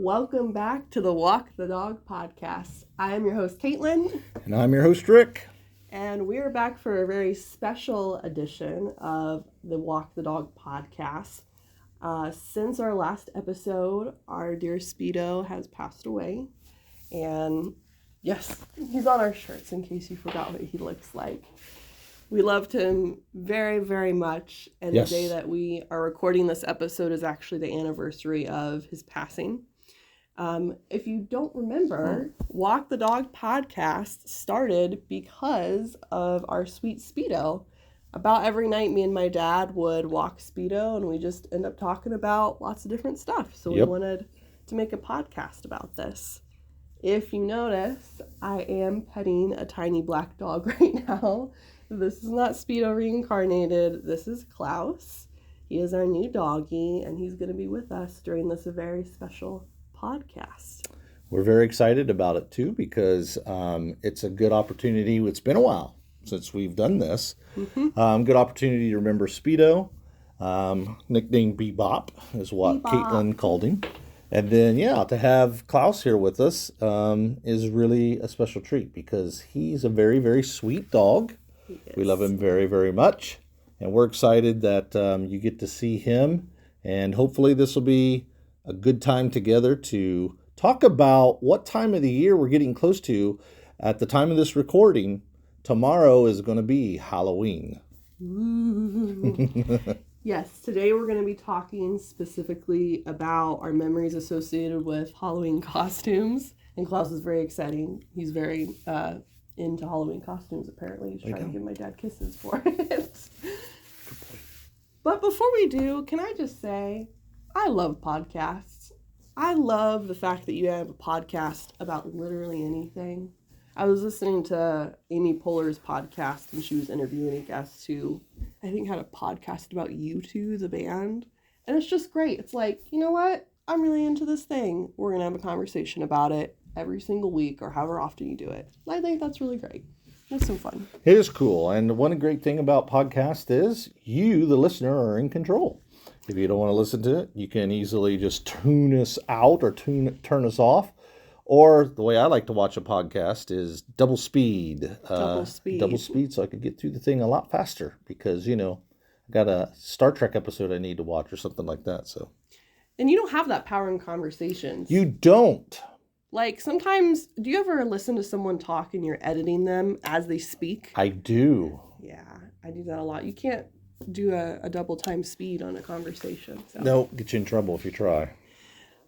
welcome back to the Walk the Dog podcast. I am your host, Caitlin. And I'm your host, Rick. And we are back for a very special edition of the Walk the Dog podcast. Since our last episode, our dear Speedo has passed away. And yes, he's on our shirts in case you forgot what he looks like. We loved him very, very much. And Yes. The day that we are recording this episode is actually the anniversary of his passing. If you don't remember, Walk the Dog podcast started because of our sweet Speedo. About every night, me and my dad would walk Speedo, and we just end up talking about lots of different stuff. So we wanted to make a podcast about this. If you notice, I am petting a tiny black dog right now. This is not Speedo reincarnated. This is Klaus. He is our new doggy, and he's going to be with us during this very special podcast. We're very excited about it too because it's a good opportunity. It's been a while since we've done this. Good opportunity to remember Speedo, nicknamed Bebop is what Caitlin called him. And then, to have Klaus here with us is really a special treat because he's a very, very sweet dog. We love him very, very much. And we're excited that you get to see him. And hopefully this will be a good time together to talk about what time of the year we're getting close to. At the time of this recording, tomorrow is going to be Halloween. Yes, today we're going to be talking specifically about our memories associated with Halloween costumes. And Klaus is very exciting. He's very into Halloween costumes, apparently. He's trying to give my dad kisses for it. But before we do, can I just say, I love podcasts. I love the fact that you have a podcast about literally anything. I was listening to Amy Poehler's podcast, and she was interviewing a guest who I think had a podcast about U2, the band. And it's just great. It's like, you know what? I'm really into this thing. We're going to have a conversation about it every single week or however often you do it. I think that's really great. It's some fun. It is cool. And one great thing about podcasts is you, the listener, are in control. If you don't want to listen to it, you can easily just tune us out or turn us off. Or the way I like to watch a podcast is double speed. Double speed so I can get through the thing a lot faster because, I got a Star Trek episode I need to watch or something like that. So. And you don't have that power in conversations. You don't. Like sometimes, do you ever listen to someone talk and you're editing them as they speak? I do. Yeah, I do that a lot. You can't do a double time speed on a conversation. So. No, get you in trouble if you try.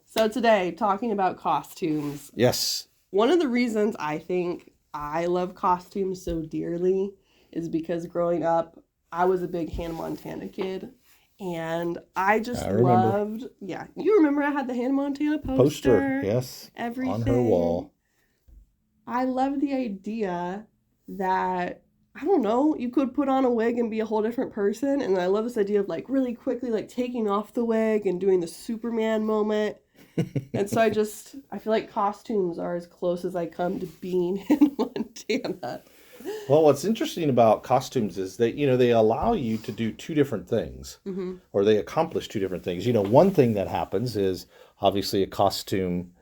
So today, talking about costumes. Yes. One of the reasons I think I love costumes so dearly is because growing up, I was a big Hannah Montana kid. And I just loved... Yeah, you remember I had the Hannah Montana poster? Yes. Everything. On her wall. I love the idea that, I don't know, you could put on a wig and be a whole different person. And I love this idea of really quickly taking off the wig and doing the Superman moment. And so I feel like costumes are as close as I come to being in Montana. Well, what's interesting about costumes is that, they allow you to do two different things, or they accomplish two different things. One thing that happens is obviously a costume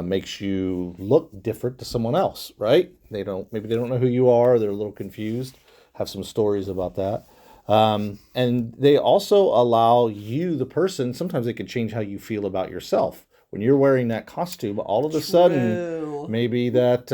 makes you look different to someone else, right? Maybe they don't know who you are. They're a little confused. Have some stories about that. And they also allow you, the person, sometimes they can change how you feel about yourself. When you're wearing that costume, all of a sudden, maybe that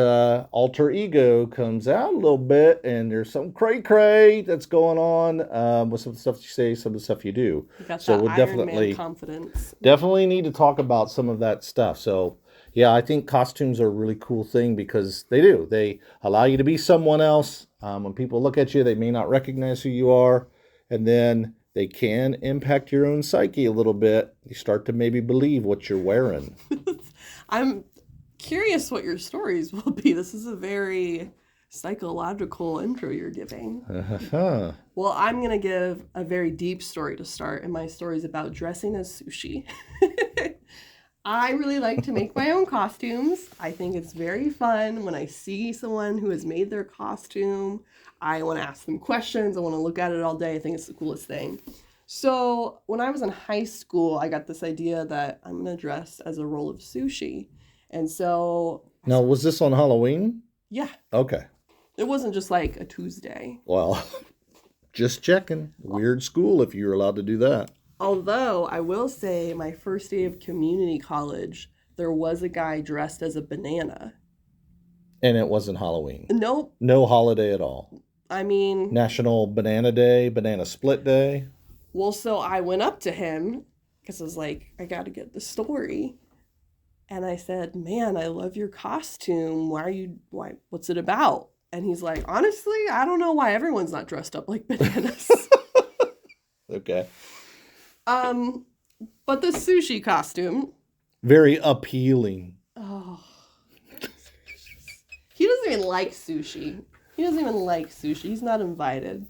alter ego comes out a little bit, and there's some cray-cray that's going on with some stuff you say, some of the stuff you do. You got so that we'll Iron Man confidence. Definitely need to talk about some of that stuff. So, yeah, I think costumes are a really cool thing because they allow you to be someone else. When people look at you, they may not recognize who you are, and then they can impact your own psyche a little bit. You start to maybe believe what you're wearing. I'm curious what your stories will be. This is a very psychological intro you're giving. Well, I'm going to give a very deep story to start, and my story is about dressing as sushi. I really like to make my own costumes. I think it's very fun when I see someone who has made their costume. I want to ask them questions. I want to look at it all day. I think it's the coolest thing. So when I was in high school, I got this idea that I'm going to dress as a roll of sushi. And so, Now, was this on Halloween? yeah, Okay. it wasn't just like a Tuesday. Well, just checking. Weird school if you're allowed to do that. Although I will say my first day of community college, there was a guy dressed as a banana. And it wasn't Halloween. Nope. No holiday at all. I mean, National Banana Day, Banana Split Day. well, so I went up to him because I was like, I got to get the story. And I said, man, I love your costume. What's it about? And he's like, honestly, I don't know why everyone's not dressed up like bananas. Okay. But the sushi costume. Very appealing. Oh. He doesn't even like sushi. He's not invited.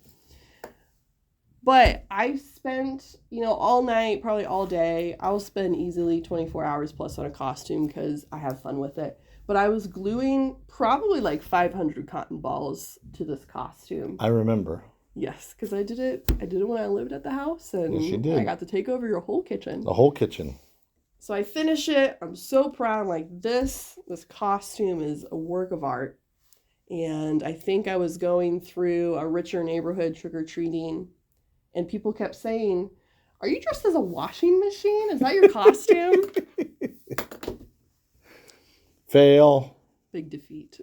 But I spent, all night, probably all day. I'll spend easily 24 hours plus on a costume because I have fun with it. But I was gluing probably like 500 cotton balls to this costume. I remember. Yes, because I did it when I lived at the house, and Yes, you did. I got to take over your whole kitchen. The whole kitchen. So I finish it. I'm so proud. I'm like, this costume is a work of art. And I think I was going through a richer neighborhood trick-or-treating, and people kept saying, are you dressed as a washing machine? Is that your costume? Fail. Big defeat.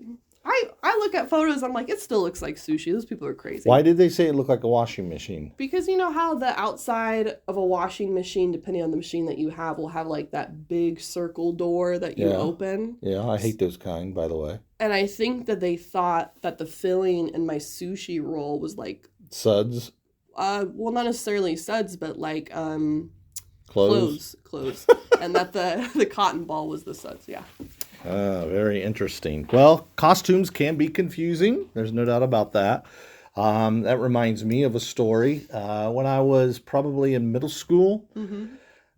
I look at photos, I'm like, it still looks like sushi. Those people are crazy. Why did they say it looked like a washing machine? Because you know how the outside of a washing machine, depending on the machine that you have, will have like that big circle door that you open. Yeah, I hate those kind, by the way. And I think that they thought that the filling in my sushi roll was like suds. Well, not necessarily suds, but like clothes, and that the cotton ball was the suds. Yeah. Very interesting. Well, costumes can be confusing. There's no doubt about that. That reminds me of a story. When I was probably in middle school,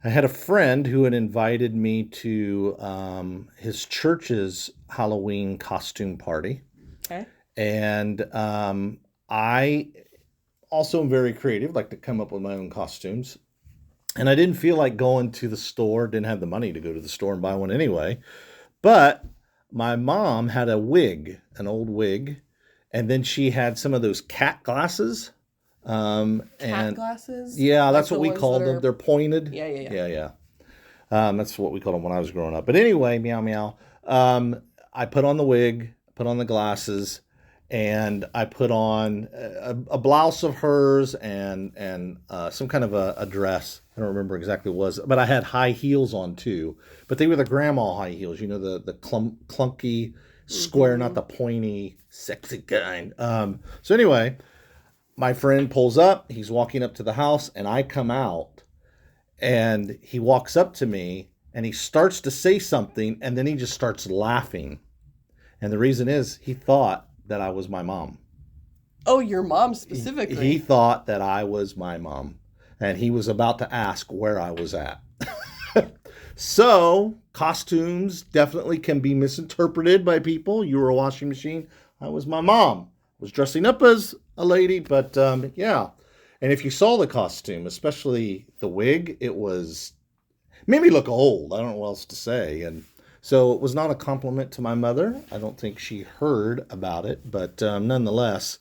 I had a friend who had invited me to his church's Halloween costume party. Okay. And I also am very creative, like to come up with my own costumes. And I didn't feel like going to the store, didn't have the money to go to the store and buy one anyway. But my mom had a wig, an old wig, and then she had some of those cat glasses. Cat glasses? Yeah, like that's what we called them. They're pointed. Yeah. That's what we called them when I was growing up. But anyway, meow, meow. I put on the wig, put on the glasses, and I put on a blouse of hers and some kind of a dress. I don't remember exactly what it was, but I had high heels on too. But they were the grandma high heels, the clunky, square, not the pointy, sexy kind. So anyway, my friend pulls up. He's walking up to the house, and I come out, and he walks up to me, and he starts to say something, and then he just starts laughing. And the reason is he thought that I was my mom. Oh, your mom specifically. He thought that I was my mom. And he was about to ask where I was at. So, costumes definitely can be misinterpreted by people. You were a washing machine. I was my mom. I was dressing up as a lady, but yeah. And if you saw the costume, especially the wig, it made me look old. I don't know what else to say. And so it was not a compliment to my mother. I don't think she heard about it, but nonetheless,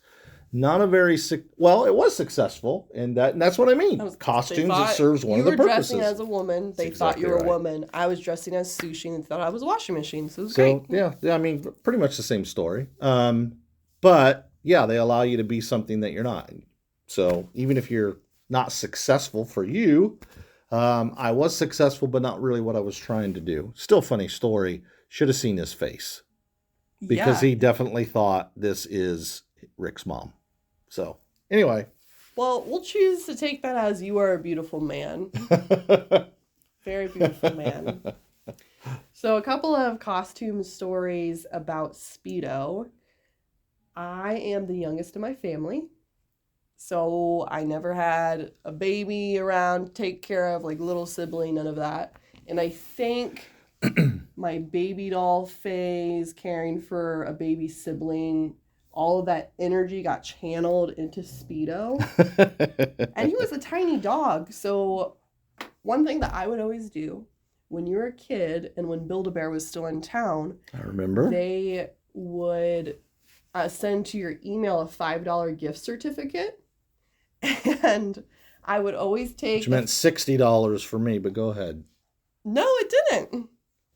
not a very it was successful in that, and that's what I mean. Costumes, it serves one of the purposes. You were dressing as a woman. They thought you were a woman. I was dressing as sushi and thought I was a washing machine. So it was great. Yeah, I mean, pretty much the same story. But yeah, they allow you to be something that you're not. So even if you're not successful for you, I was successful, but not really what I was trying to do. Still funny story. Should have seen his face. Because he definitely thought this is Rick's mom. So, anyway. Well, we'll choose to take that as you are a beautiful man. Very beautiful man. So, a couple of costume stories about Speedo. I am the youngest in my family. So, I never had a baby around to take care of, like little sibling, none of that. And I think my baby doll phase, caring for a baby sibling, all of that energy got channeled into Speedo. And he was a tiny dog. So one thing that I would always do when you were a kid and when Build-A-Bear was still in town, I remember. they would send to your email a $5 gift certificate. And I would always take... Which meant $60 for me, but go ahead. No, it didn't.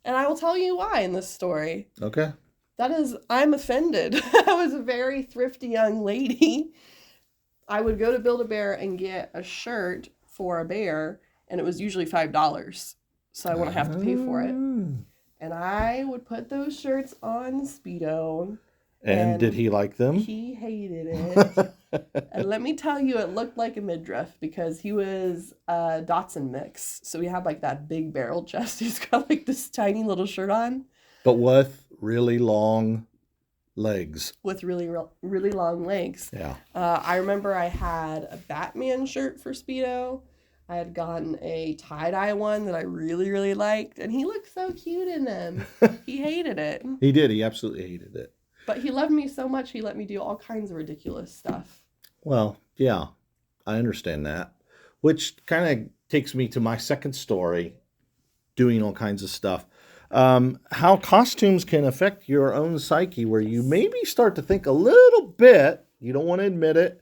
And I will tell you why in this story. Okay. That is, I'm offended. I was a very thrifty young lady. I would go to Build-A-Bear and get a shirt for a bear, and it was usually $5. So I wouldn't have to pay for it. And I would put those shirts on Speedo. And did he like them? He hated it. And let me tell you, it looked like a midriff because he was a Dotson mix. So he had like that big barrel chest. He's got like this tiny little shirt on. But with really long legs. With really long legs. Yeah. I remember I had a Batman shirt for Speedo. I had gotten a tie-dye one that I really, really liked. And he looked so cute in them. He hated it. He did. He absolutely hated it. But he loved me so much, he let me do all kinds of ridiculous stuff. Well, yeah, I understand that. Which kind of takes me to my second story, doing all kinds of stuff. How costumes can affect your own psyche, where you maybe start to think a little bit, you don't want to admit it,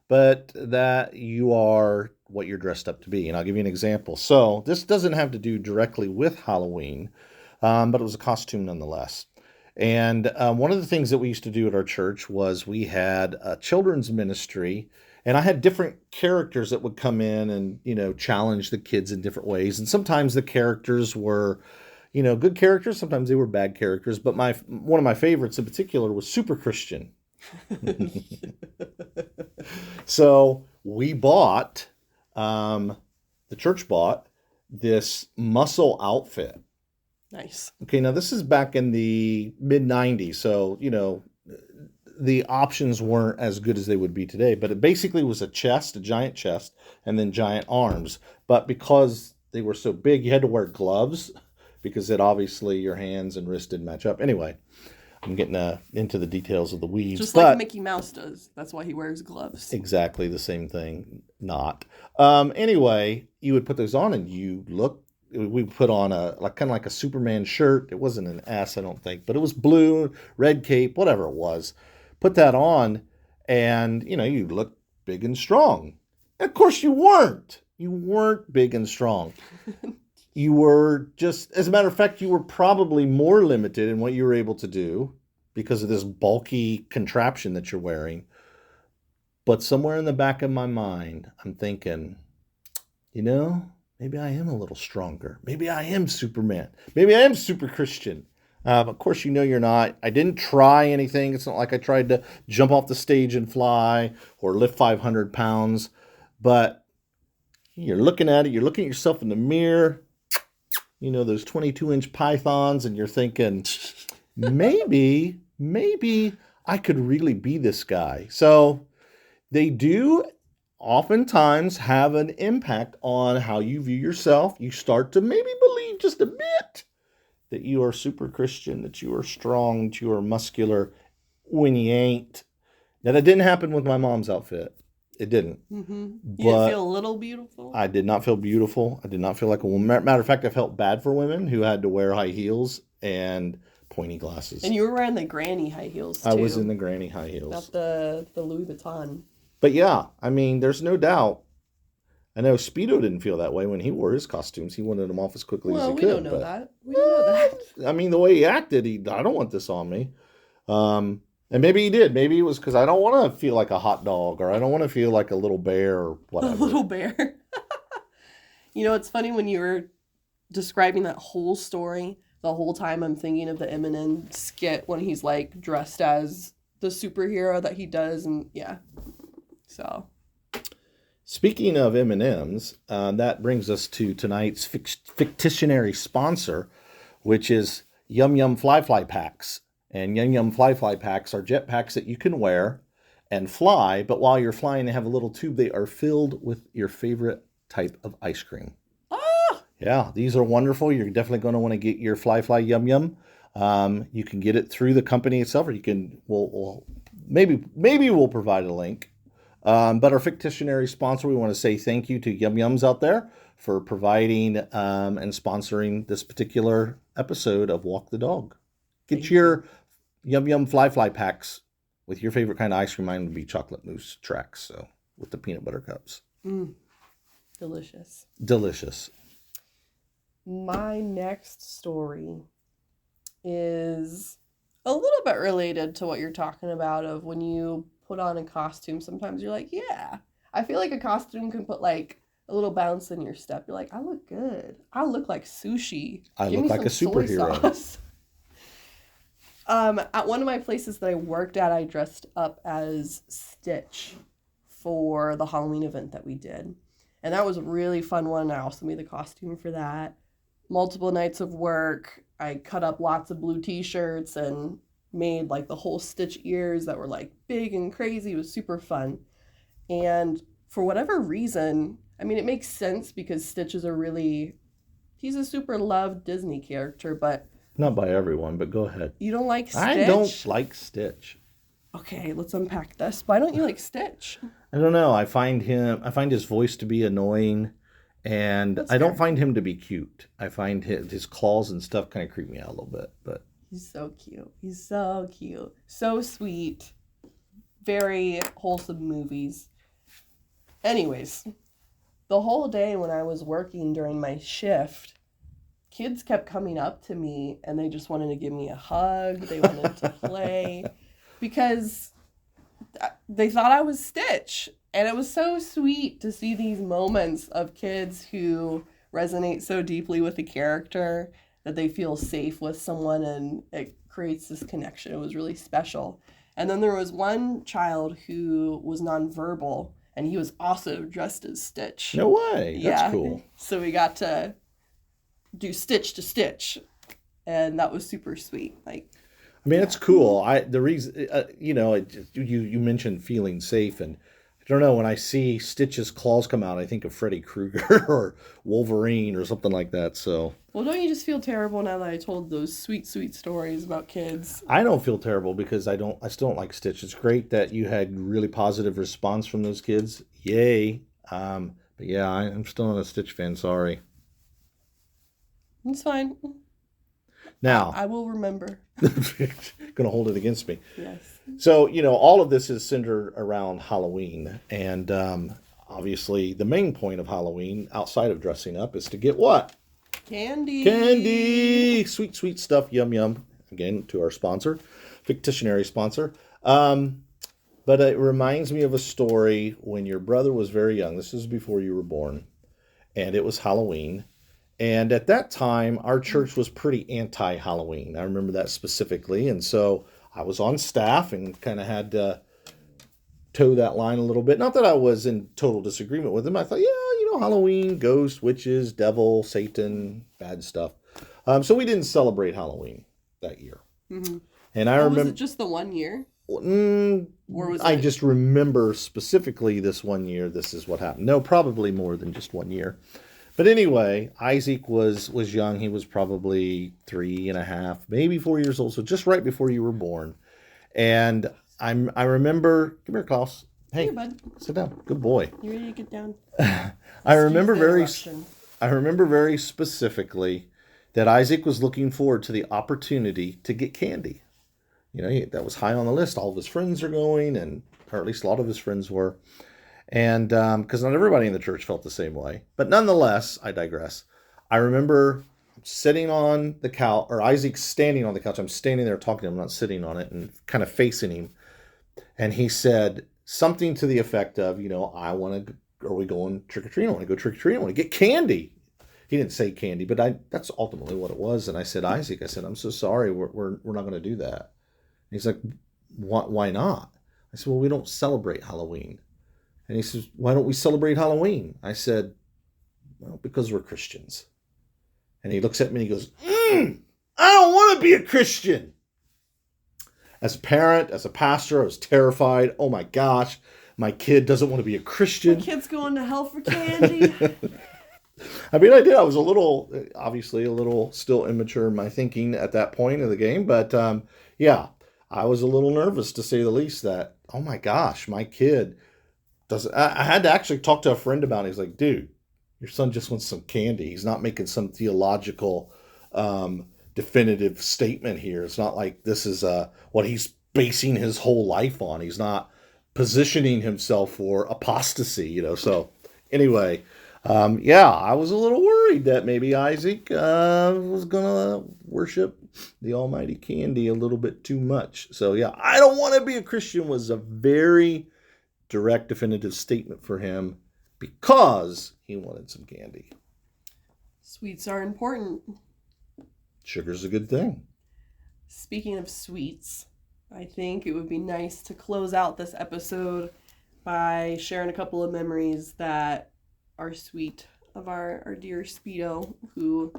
but that you are what you're dressed up to be. And I'll give you an example. So this doesn't have to do directly with Halloween, but it was a costume nonetheless. And one of the things that we used to do at our church was we had a children's ministry, and I had different characters that would come in and, challenge the kids in different ways. And sometimes the characters were, good characters. Sometimes they were bad characters. But one of my favorites in particular was Super Christian. So we bought, the church bought this muscle outfit. Nice. Okay, now this is back in the mid-90s, so, the options weren't as good as they would be today, but it basically was a giant chest, and then giant arms. But because they were so big, you had to wear gloves, because it obviously your hands and wrists didn't match up. Anyway, I'm getting into the details of the weaves. Just like Mickey Mouse does. That's why he wears gloves. Exactly the same thing. Not. Anyway, you would put those on, and we put on kind of like a Superman shirt. It wasn't an S, I don't think, but it was blue, red cape, whatever it was. Put that on, and you look big and strong. And of course, you weren't. You weren't big and strong. You were just, as a matter of fact, you were probably more limited in what you were able to do because of this bulky contraption that you're wearing. But somewhere in the back of my mind, I'm thinking, maybe I am a little stronger. Maybe I am Superman. Maybe I am Super Christian. Of course, you're not. I didn't try anything. It's not like I tried to jump off the stage and fly or lift 500 pounds. But you're looking at it. You're looking at yourself in the mirror. Those 22-inch pythons. And you're thinking, maybe I could really be this guy. So they do oftentimes have an impact on how you view yourself. You start to maybe believe just a bit that you are super Christian, that you are strong, that you are muscular when you ain't. Now, that didn't happen with my mom's outfit. It didn't. Mm-hmm. You didn't feel a little beautiful? I did not feel beautiful. I did not feel like a woman. Matter of fact, I felt bad for women who had to wear high heels and pointy glasses. And you were wearing the granny high heels, too. I was in the granny high heels. Not the Louis Vuitton. But yeah, there's no doubt. I know Speedo didn't feel that way when he wore his costumes. He wanted them off as quickly as he could. We don't know that. We don't know that. The way he acted, I don't want this on me. And maybe he did. Maybe it was because I don't want to feel like a hot dog, or I don't want to feel like a little bear or whatever. A little bear. It's funny when you were describing that whole story, the whole time I'm thinking of the Eminem skit when he's like dressed as the superhero that he does. And yeah. So, speaking of M&Ms, that brings us to tonight's fictionary sponsor, which is Yum Yum Fly Fly Packs. And Yum Yum Fly Fly Packs are jet packs that you can wear and fly, but while you're flying, they have a little tube. They are filled with your favorite type of ice cream. Oh! Yeah, these are wonderful. You're definitely going to want to get your Fly Fly Yum Yum. You can get it through the company itself, or we'll maybe we'll provide a link. But our fictionary sponsor, we want to say thank you to Yum Yums out there for providing and sponsoring this particular episode of Walk the Dog. Get your Yum Yum Fly packs with your favorite kind of ice cream. Mine would be chocolate mousse tracks, so with the peanut butter cups. Delicious. Delicious. My next story is a little bit related to what you're talking about of when you put on a costume. Sometimes you're like, yeah. I feel like a costume can put like a little bounce in your step. You're like, I look good. I look like sushi. I look like a superhero. At one of my places that I worked at, I dressed up as Stitch for the Halloween event that we did. And that was a really fun one. I also made the costume for that. Multiple nights of work. I cut up lots of blue t-shirts and made like the whole Stitch ears that were like big and crazy. It was super fun. And for whatever reason, I mean, it makes sense because Stitch is he's a super loved Disney character, but... Not by everyone, but go ahead. You don't like Stitch? I don't like Stitch. Okay, let's unpack this. Why don't you like Stitch? I don't know. I find his voice to be annoying, and I don't find him to be cute. I find his claws and stuff kind of creep me out a little bit, but he's so cute. He's so cute. So sweet. Very wholesome movies. Anyways, the whole day when I was working during my shift, kids kept coming up to me and they just wanted to give me a hug. They wanted to play. Because they thought I was Stitch. And it was so sweet to see these moments of kids who resonate so deeply with the character that they feel safe with someone and it creates this connection. It was really special. And then there was one child who was nonverbal and he was also dressed as Stitch. No way. That's cool. So we got to do Stitch to Stitch. And that was super sweet. Like, I mean, it's cool. The reason, you mentioned feeling safe, and I don't know, when I see Stitch's claws come out, I think of Freddy Krueger or Wolverine or something like that. So, well, don't you just feel terrible now that I told those sweet, sweet stories about kids? I don't feel terrible because I still don't like Stitch. It's great that you had really positive response from those kids. Yay! But yeah, I'm still not a Stitch fan. Sorry. It's fine. Now, I will remember. Gonna hold it against me. Yes. So, all of this is centered around Halloween. And obviously, the main point of Halloween, outside of dressing up, is to get what? Candy. Candy! Sweet, sweet stuff. Yum, yum. Again, to our sponsor, fictionary sponsor. But it reminds me of a story when your brother was very young. This is before you were born. And it was Halloween. And at that time, our church was pretty anti-Halloween. I remember that specifically. And so I was on staff and kind of had to toe that line a little bit. Not that I was in total disagreement with him. I thought, Halloween, ghosts, witches, devil, Satan, bad stuff. So we didn't celebrate Halloween that year. Mm-hmm. And I remember... Was it just the 1 year? Or was I just remember specifically this 1 year, this is what happened. No, probably more than just 1 year. But anyway, Isaac was young. He was probably 3.5, maybe 4 years old. So just right before you were born. And I remember, come here, Klaus. Hey, bud. Sit down. Good boy. You ready to get down? I remember very specifically that Isaac was looking forward to the opportunity to get candy. That was high on the list. All of his friends are going, or at least a lot of his friends were. And because not everybody in the church felt the same way. But nonetheless, I digress. I remember sitting on the couch, or Isaac's standing on the couch. I'm standing there talking to him, I'm not sitting on it, and kind of facing him. And he said something to the effect of, are we going trick-or-treating? I want to go trick-or-treating. I want to get candy. He didn't say candy, but that's ultimately what it was. And I said, Isaac, I'm so sorry. We're not going to do that. And he's like, why not? I said, well, we don't celebrate Halloween. And he says, why don't we celebrate Halloween? I said, well, because we're Christians. And he looks at me and he goes, I don't want to be a Christian. As a parent, as a pastor, I was terrified. Oh my gosh, my kid doesn't want to be a Christian. My kid's going to hell for candy. I mean, I did. I was obviously a little still immature in my thinking at that point of the game. But yeah, I was a little nervous, to say the least, that, oh my gosh, my kid doesn't. I had to actually talk to a friend about it. He's like, dude, your son just wants some candy. He's not making some theological, definitive statement here. It's not like this is what he's basing his whole life on. He's not positioning himself for apostasy, So, anyway, yeah, I was a little worried that maybe Isaac was going to worship the almighty candy a little bit too much. So, yeah, I don't want to be a Christian was a very direct, definitive statement for him because he wanted some candy. Sweets are important. Sugar's a good thing. Speaking of sweets, I think it would be nice to close out this episode by sharing a couple of memories that are sweet of our dear Speedo, who,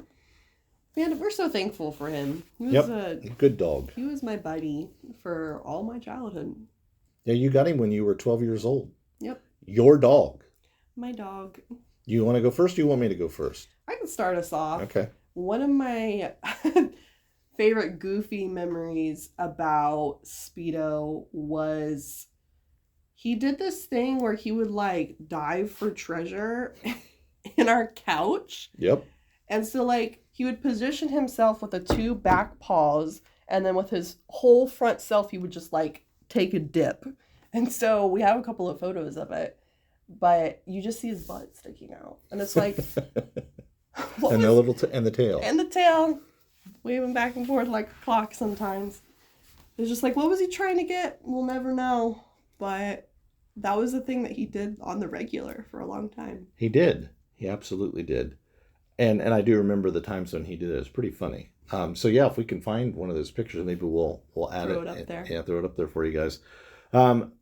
man, we're so thankful for him. He was a good dog. He was my buddy for all my childhood. Yeah, you got him when you were 12 years old. Yep. Your dog. My dog. You want to go first or you want me to go first? I can start us off. Okay. One of my favorite goofy memories about Speedo was he did this thing where he would like dive for treasure in our couch. Yep. And so like he would position himself with the two back paws, and then with his whole front self he would just like take a dip. And so we have a couple of photos of it, but you just see his butt sticking out. And it's like and the tail. And the tail waving back and forth like a clock sometimes. It's just like, what was he trying to get? We'll never know. But that was the thing that he did on the regular for a long time. He did. He absolutely did. And I do remember the times when he did it. It was pretty funny. So yeah, if we can find one of those pictures, maybe we'll add throw it up there. Yeah, throw it up there for you guys.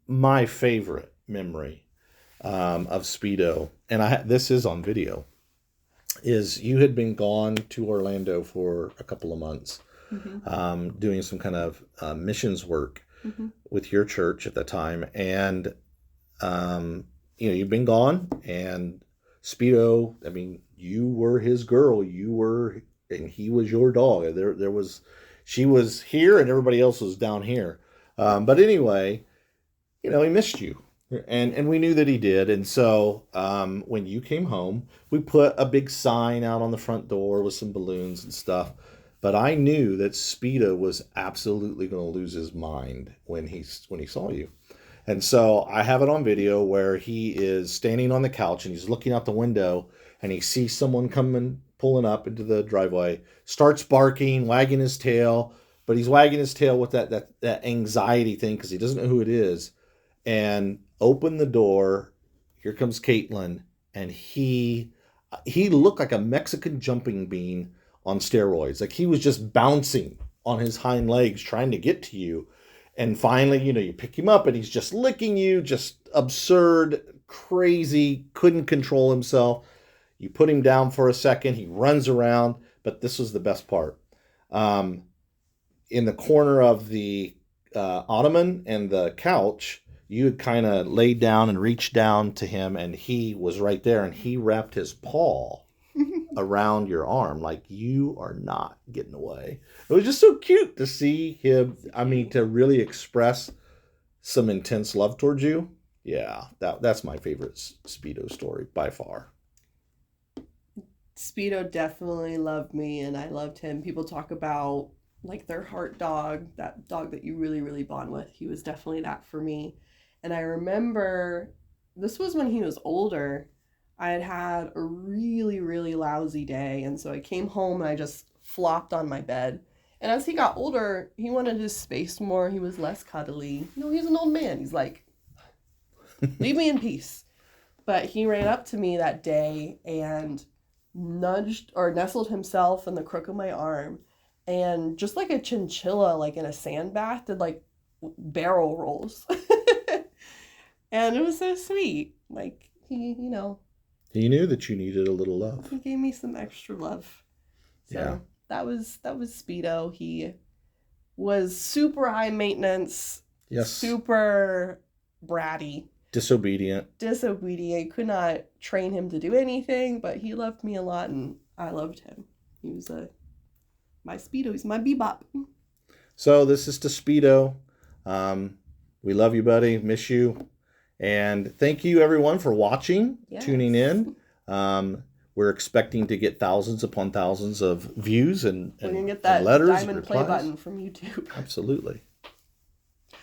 My favorite memory of Speedo, and this is on video, is you had been gone to Orlando for a couple of months, doing some kind of missions work with your church at the time, and you've been gone, and Speedo, I mean, you were his girl, and he was your dog. She was here, and everybody else was down here. But anyway, he missed you. And we knew that he did. And so when you came home, we put a big sign out on the front door with some balloons and stuff. But I knew that Speedo was absolutely going to lose his mind when he saw you. And so I have it on video where he is standing on the couch and he's looking out the window and he sees someone pulling up into the driveway, starts barking, wagging his tail. But he's wagging his tail with that anxiety thing because he doesn't know who it is. And open the door. Here comes Caitlin, and he looked like a Mexican jumping bean on steroids. Like he was just bouncing on his hind legs trying to get to you. And finally, you pick him up, and he's just licking you, just absurd, crazy, couldn't control himself. You put him down for a second. He runs around, but this was the best part. In the corner of the ottoman and the couch, you had kind of laid down and reached down to him, and he was right there, and he wrapped his paw around your arm like you are not getting away. It was just so cute to see him, to really express some intense love towards you. Yeah, that's my favorite Speedo story by far. Speedo definitely loved me, and I loved him. People talk about like their heart dog, that dog that you really, really bond with. He was definitely that for me. And I remember this was when he was older. I had a really, really lousy day. And so I came home and I just flopped on my bed. And as he got older, he wanted his space more. He was less cuddly. He's an old man. He's like, leave me in peace. But he ran up to me that day and nudged or nestled himself in the crook of my arm. And just like a chinchilla, like in a sand bath, did like barrel rolls. And it was so sweet. Like he He knew that you needed a little love. He gave me some extra love. So yeah. That was Speedo. He was super high maintenance. Yes. Super bratty. Disobedient. Could not train him to do anything, but he loved me a lot and I loved him. He was my Speedo. He's my bebop. So this is to Speedo. We love you, buddy. Miss you. And thank you, everyone, for watching, tuning in. We're expecting to get thousands upon thousands of views and we're gonna get that letters, diamond replies. play button from YouTube. Absolutely. All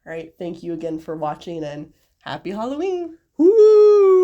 right. Thank you again for watching, and happy Halloween. Woo!